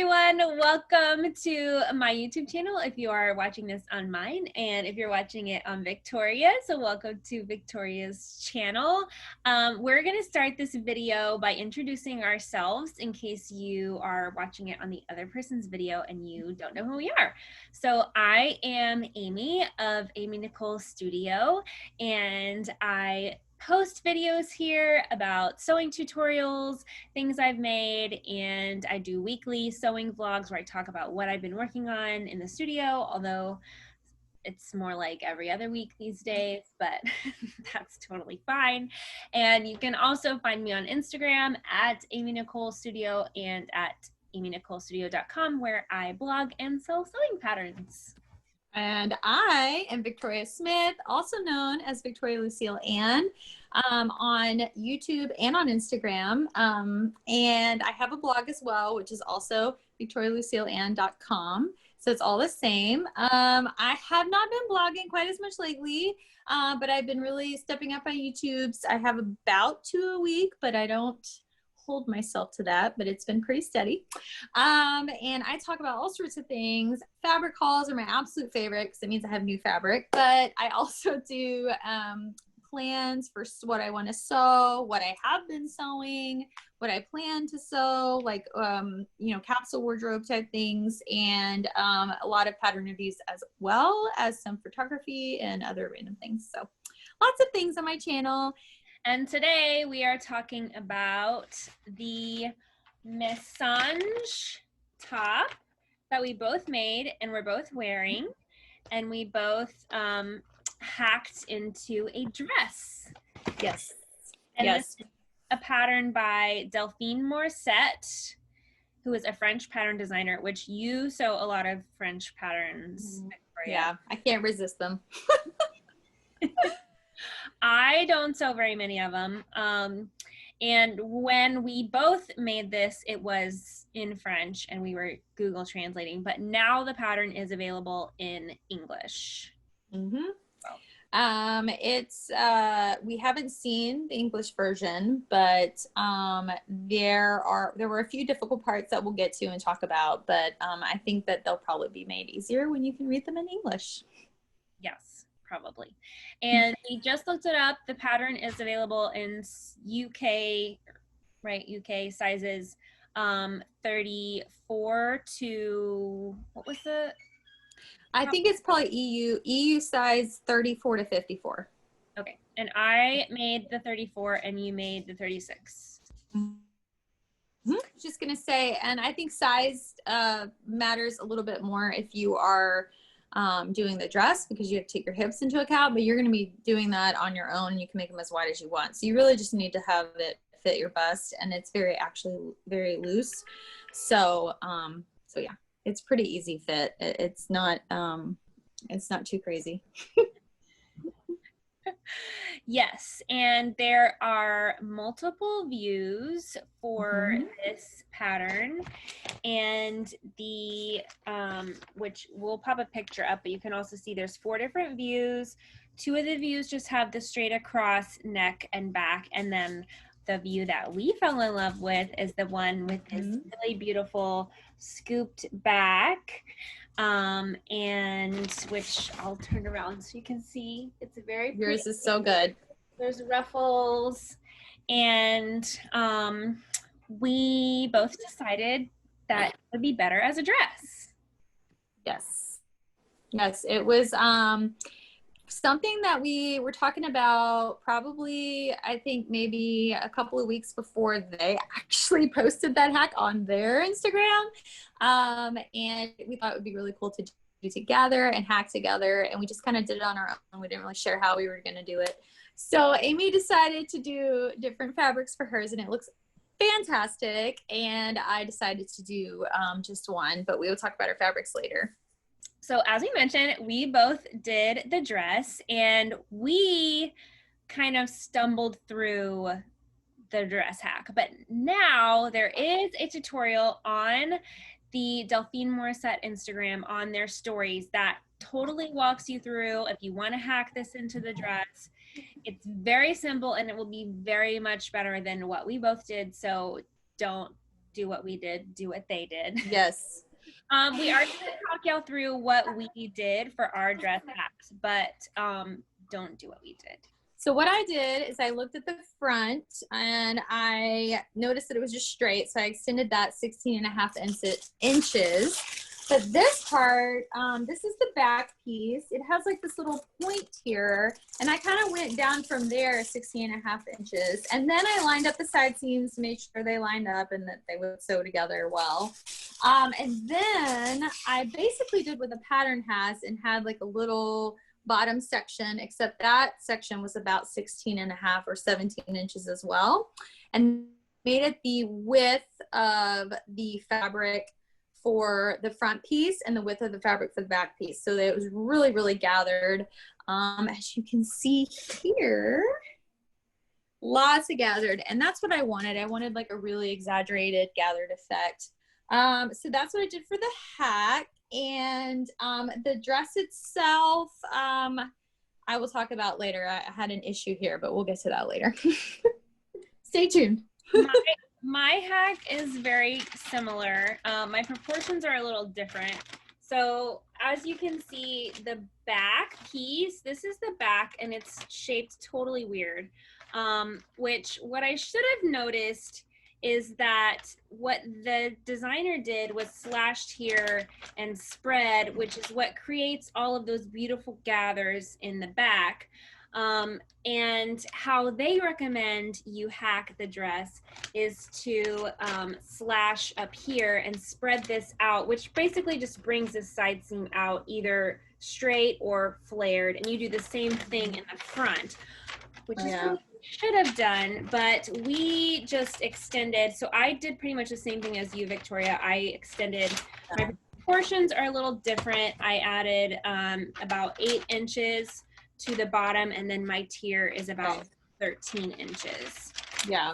everyone, welcome to my YouTube channel if you are watching this on mine, and if you're watching it on Victoria's, so welcome to Victoria's channel. We're going to start this video by introducing ourselves in case you are watching it on the other person's video and you don't know who we are. So I am Amy of Amy Nicole Studio, and I post videos here about sewing tutorials, things I've made, and I do weekly sewing vlogs where I talk about what I've been working on in the studio, although it's more like every other week these days, but that's totally fine. And you can also find me on Instagram at Amy Nicole Studio and at amynicolestudio.com, where I blog and sell sewing patterns. And I am Victoria Smith, also known as Victoria Lucille Ann, on YouTube and on Instagram. And I have a blog as well, which is also victorialucilleann.com. So it's all the same. I have not been blogging quite as much lately, but I've been really stepping up on YouTube. I have about 2 a week, but I don't hold myself to that, but it's been pretty steady. And I talk about all sorts of things. Fabric hauls are my absolute favorite because it means I have new fabric, but I also do plans for what I want to sew, what I have been sewing, what I plan to sew, like you know, capsule wardrobe type things, and a lot of pattern reviews, as well as some photography and other random things. So lots of things on my channel. And today we are talking about the mesange top that we both made and we're both wearing, and we both hacked into a dress. Yes. And yes. This is a pattern by Delphine Morissette, who is a French pattern designer, which you sew a lot of French patterns, Victoria. Yeah, I can't resist them. I don't sew very many of them. And when we both made this, it was in French and we were Google translating, but now the pattern is available in English. Mm-hmm. We haven't seen the English version, but there were a few difficult parts that we'll get to and talk about, but I think that they'll probably be made easier when you can read them in English. Yes, probably. And we just looked it up. The pattern is available in UK, right? UK sizes 34 to, what was the? I think it's probably EU size 34 to 54. Okay. And I made the 34 and you made the 36. Mm-hmm. Just going to say, and I think size matters a little bit more if you are doing the dress, because you have to take your hips into account, but you're going to be doing that on your own and you can make them as wide as you want. So you really just need to have it fit your bust, and it's actually very loose. So, so yeah. It's pretty easy fit. It's not too crazy. Yes, and there are multiple views for this pattern, and the which we'll pop a picture up, but you can also see there's 4 different views. 2 of the views just have the straight across neck and back, and then the view that we fell in love with is the one with this really beautiful scooped back, and which I'll turn around so you can see. It's a very pretty. Yours is so good. There's ruffles, and we both decided that it would be better as a dress. Yes. Yes, it was something that we were talking about probably, I think maybe a couple of weeks before they actually posted that hack on their Instagram. And we thought it would be really cool to do together and hack together. And we just kind of did it on our own. We didn't really share how we were going to do it. So Amy decided to do different fabrics for hers, and it looks fantastic. And I decided to do just one, but we will talk about our fabrics later. So as we mentioned, we both did the dress, and we kind of stumbled through the dress hack. But now there is a tutorial on the Delphine Morissette Instagram on their stories that totally walks you through if you want to hack this into the dress. It's very simple, and it will be very much better than what we both did. So don't do what we did, do what they did. Yes. We are going to talk y'all through what we did for our dress hacks, but don't do what we did. So what I did is I looked at the front and I noticed that it was just straight. So I extended that 16.5 inches. But this part, this is the back piece. It has like this little point here. And I kind of went down from there 16.5 inches. And then I lined up the side seams to make sure they lined up and that they would sew together well. And then I basically did what the pattern has and had like a little bottom section, except that section was about 16.5 or 17 inches as well, and made it the width of the fabric for the front piece and the width of the fabric for the back piece, so that it was really, really gathered. As you can see here, lots of gathered, and that's what I wanted. I wanted like a really exaggerated gathered effect. So that's what I did for the hack. And the dress itself, I will talk about later. I had an issue here, but we'll get to that later. Stay tuned. My hack is very similar. My proportions are a little different. So as you can see, the back piece, this is the back, and it's shaped totally weird. Which what I should have noticed is that what the designer did was slashed here and spread, which is what creates all of those beautiful gathers in the back. And how they recommend you hack the dress is to slash up here and spread this out, which basically just brings this side seam out either straight or flared, and you do the same thing in the front, which is what should have done, but we just extended. So I did pretty much the same thing as you, Victoria. I extended. My proportions are a little different. I added about 8 inches to the bottom, and then my tier is about 13 inches. Yeah,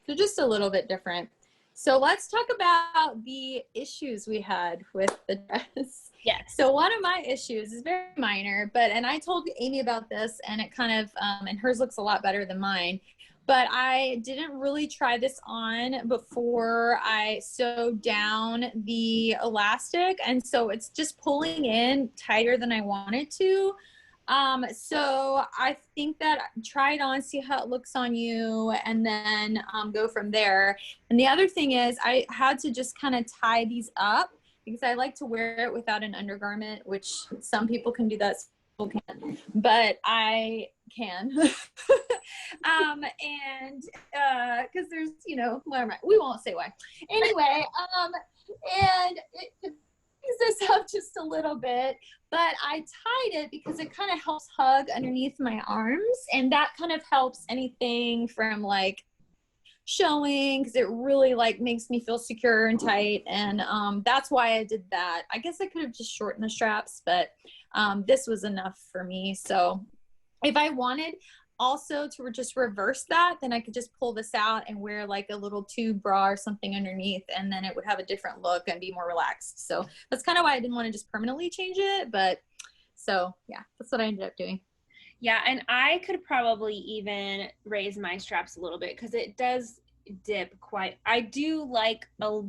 so just a little bit different. So let's talk about the issues we had with the dress. Yes. So one of my issues is very minor, and I told Amy about this, and it kind of, and hers looks a lot better than mine, but I didn't really try this on before I sewed down the elastic. And so it's just pulling in tighter than I want it to. So I think that try it on, see how it looks on you, and then go from there. And the other thing is I had to just kind of tie these up because I like to wear it without an undergarment, which some people can do that, some people can't, but I can. And because there's, you know, we won't say why. Anyway, and it brings this up just a little bit, but I tied it because it kind of helps hug underneath my arms, and that kind of helps anything from like showing, because it really like makes me feel secure and tight. And that's why I did that. I guess I could have just shortened the straps, but this was enough for me. So if I wanted also to just reverse that, then I could just pull this out and wear like a little tube bra or something underneath, and then it would have a different look and be more relaxed. So that's kind of why I didn't want to just permanently change it. But so yeah, that's what I ended up doing. Yeah, and I could probably even raise my straps a little bit because it does dip quite. I do like a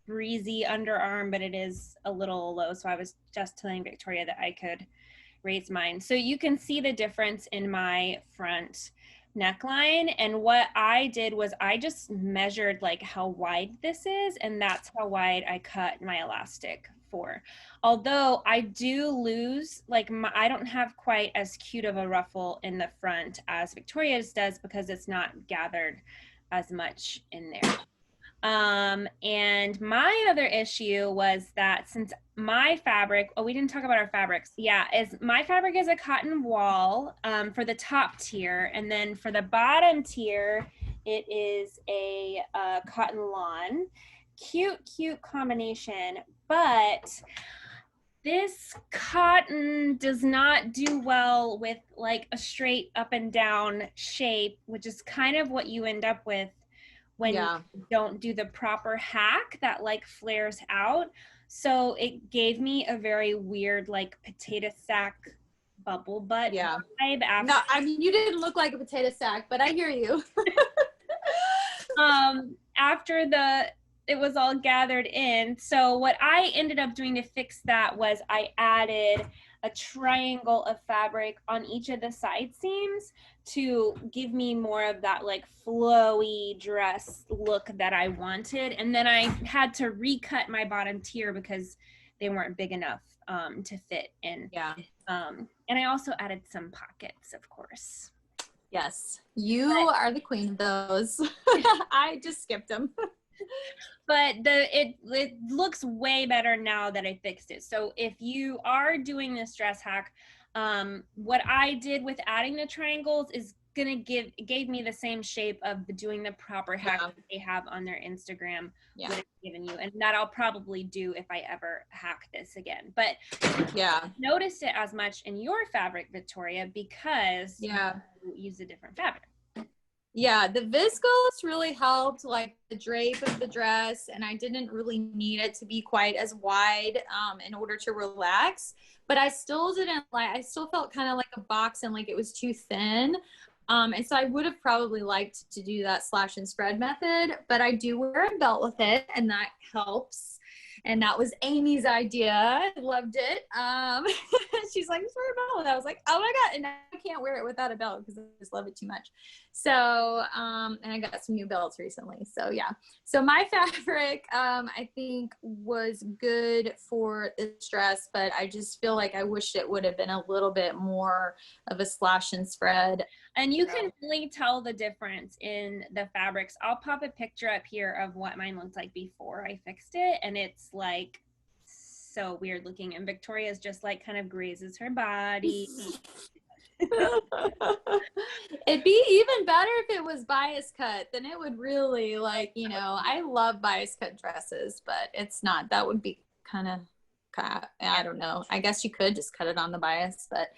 breezy underarm, but it is a little low. So I was just telling Victoria that I could raise mine. So you can see the difference in my front neckline. And what I did was I just measured like how wide this is, and that's how wide I cut my elastic for. Although I do lose, like I don't have quite as cute of a ruffle in the front as Victoria's does because it's not gathered as much in there. And my other issue was that since my fabric, we didn't talk about our fabrics. Yeah, my fabric is a cotton wool for the top tier, and then for the bottom tier, it is a cotton lawn. Cute combination, but this cotton does not do well with like a straight up and down shape, which is kind of what you end up with when you don't do the proper hack that like flares out. So it gave me a very weird like potato sack bubble butt vibe. No, I mean, you didn't look like a potato sack, but I hear you. After the it was all gathered in. So what I ended up doing to fix that was I added a triangle of fabric on each of the side seams to give me more of that like flowy dress look that I wanted. And then I had to recut my bottom tier because they weren't big enough to fit in. Yeah. And I also added some pockets, of course. Yes, you are the queen of those. I just skipped them. But it looks way better now that I fixed it. So if you are doing this dress hack, what I did with adding the triangles is gave me the same shape of doing the proper hack that they have on their Instagram would have given you, and that I'll probably do if I ever hack this again. But notice it as much in your fabric, Victoria, because you use a different fabric. Yeah, the viscose really helped like the drape of the dress, and I didn't really need it to be quite as wide in order to relax, but I still felt kind of like a box and like it was too thin. And so I would have probably liked to do that slash and spread method, but I do wear a belt with it and that helps. And that was Amy's idea. I loved it. She's like, just wear a belt. And I was like, oh my God. And I can't wear it without a belt because I just love it too much. So, and I got some new belts recently. So yeah. So my fabric, I think was good for this dress, but I just feel like I wish it would have been a little bit more of a slash and spread. And you can really tell the difference in the fabrics. I'll pop a picture up here of what mine looked like before I fixed it. And it's like so weird looking. And Victoria's just like kind of grazes her body. It'd be even better if it was bias cut. Then it would really like, you know, I love bias cut dresses, but it's not. That would be kind of, I don't know. I guess you could just cut it on the bias, but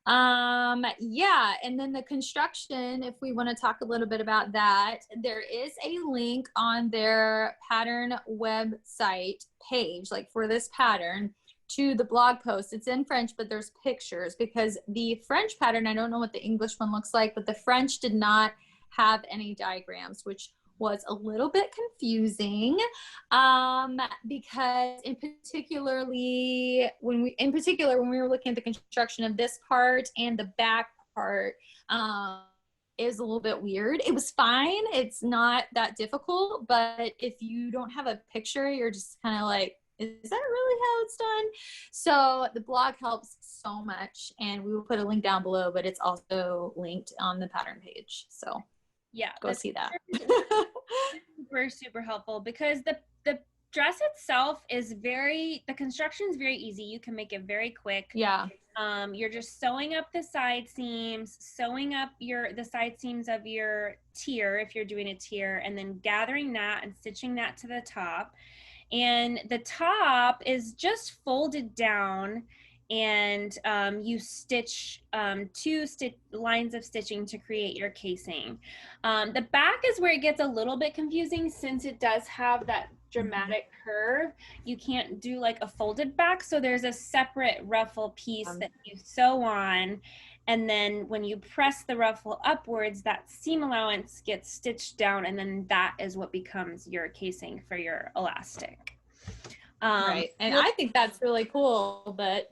yeah. And then the construction, if we want to talk a little bit about that, there is a link on their pattern website page, like for this pattern, to the blog post. It's in French, but there's pictures because the French pattern, I don't know what the English one looks like, but the French did not have any diagrams, which was a little bit confusing because in particular when we were looking at the construction of this part and the back part is a little bit weird. It was fine. It's not that difficult, but if you don't have a picture, you're just kind of like, is that really how it's done? So the blog helps so much, and we will put a link down below, but it's also linked on the pattern page. So yeah, go see that. super helpful because the dress itself is the construction is very easy. You can make it very quick. Yeah. You're just sewing up the side seams, sewing up the side seams of your tier if you're doing a tier, and then gathering that and stitching that to the top. And the top is just folded down, and you stitch two lines of stitching to create your casing. The back is where it gets a little bit confusing since it does have that dramatic curve. You can't do like a folded back, so there's a separate ruffle piece that you sew on, and then when you press the ruffle upwards, that seam allowance gets stitched down, and then that is what becomes your casing for your elastic. Right. And I think that's really cool, but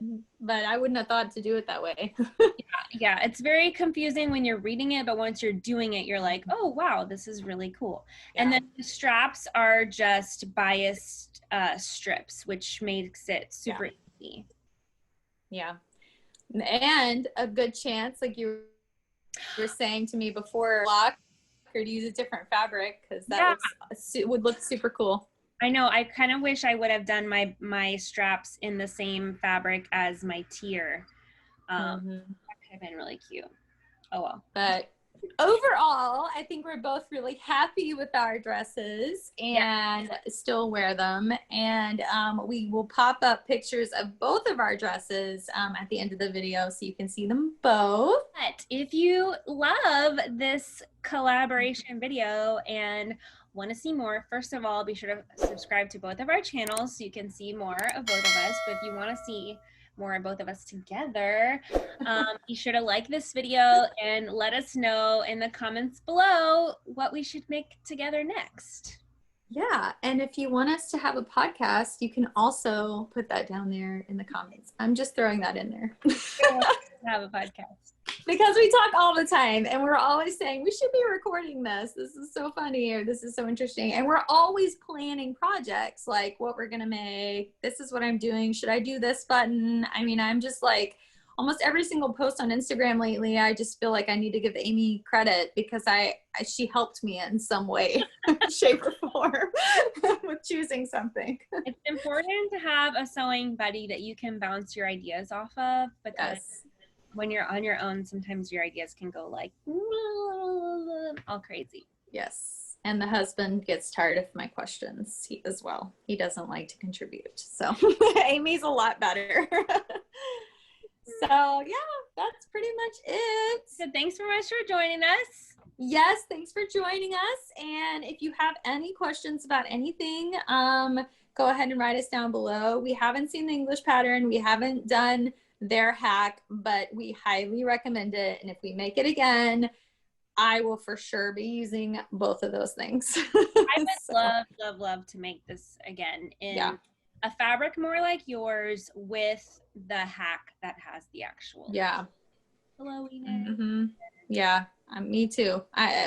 I wouldn't have thought to do it that way. Yeah, it's very confusing when you're reading it, but once you're doing it, you're like, oh, wow, this is really cool. Yeah. And then the straps are just biased strips, which makes it super easy. Yeah. And a good chance, like you were saying to me before, or to use a different fabric because that would look super cool. I know. I kind of wish I would have done my straps in the same fabric as my tier. That could have been really cute. Oh well. But overall, I think we're both really happy with our dresses and still wear them. And we will pop up pictures of both of our dresses at the end of the video so you can see them both. But if you love this collaboration video and want to see more, first of all, be sure to subscribe to both of our channels so you can see more of both of us. But if you want to see more of both of us together, be sure to like this video and let us know in the comments below what we should make together next. Yeah, and if you want us to have a podcast, you can also put that down there in the comments. I'm just throwing that in there. Have a podcast. Because we talk all the time and we're always saying we should be recording this. This is so funny, or this is so interesting. And we're always planning projects like what we're going to make. This is what I'm doing. Should I do this button? I mean, I'm just like almost every single post on Instagram lately, I just feel like I need to give Amy credit because she helped me in some way, shape or form with choosing something. It's important to have a sewing buddy that you can bounce your ideas off of, because Yes. when you're on your own, sometimes your ideas can go like all crazy. Yes. And the husband gets tired of my questions as well. He doesn't like to contribute. So Amy's a lot better. So yeah, that's pretty much it. So thanks so much for joining us. Yes, thanks for joining us. And if you have any questions about anything, go ahead and write us down below. We haven't seen the English pattern. We haven't done their hack, but we highly recommend it. And if we make it again, I will for sure be using both of those things. I would love to make this again in a fabric more like yours with the hack that has the actual flowiness. Mm-hmm. Yeah, me too.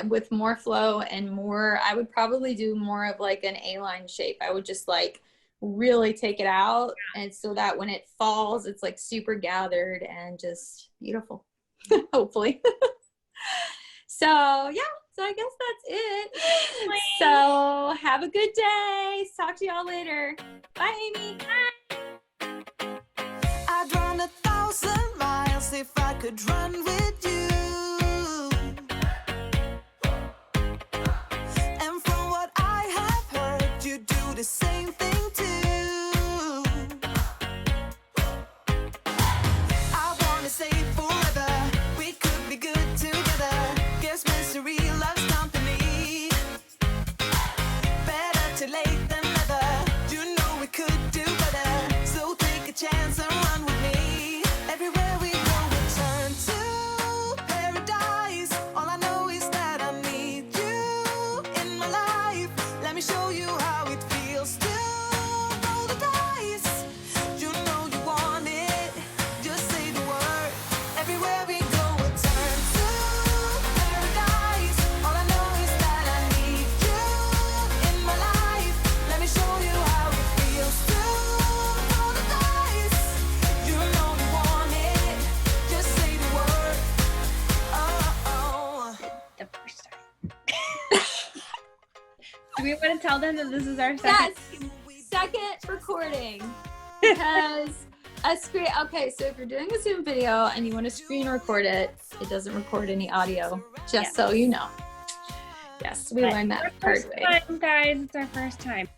With more flow and more, I would probably do more of like an A-line shape. I would just like really take it out, and so that when it falls, it's like super gathered and just beautiful, hopefully. So yeah, so I guess that's it. So have a good day. Talk to y'all later. Bye, Amy. Bye. I'd run 1,000 miles if I could run with you. And from what I have heard, you do the same thing too. I wanna say forever, we could be good together. Guess misery loves company. Better too late than never. You know we could do better. So take a chance and run with me. Everywhere we go, we turn to paradise. All I know is that I need you in my life. Let me show you how it feels to roll the dice. You know you want it. Just say the word. Everywhere we go, we turn to paradise. All I know is that I need you in my life. Let me show you how it feels to roll the dice. You know you want it. Just say the word. Oh. The first time. Do we want to tell them that this is our second? Yes, second recording. Because okay, so if you're doing a Zoom video and you want to screen record it, it doesn't record any audio, just so you know. Yes, we learned that hard way. Time, guys, it's our first time.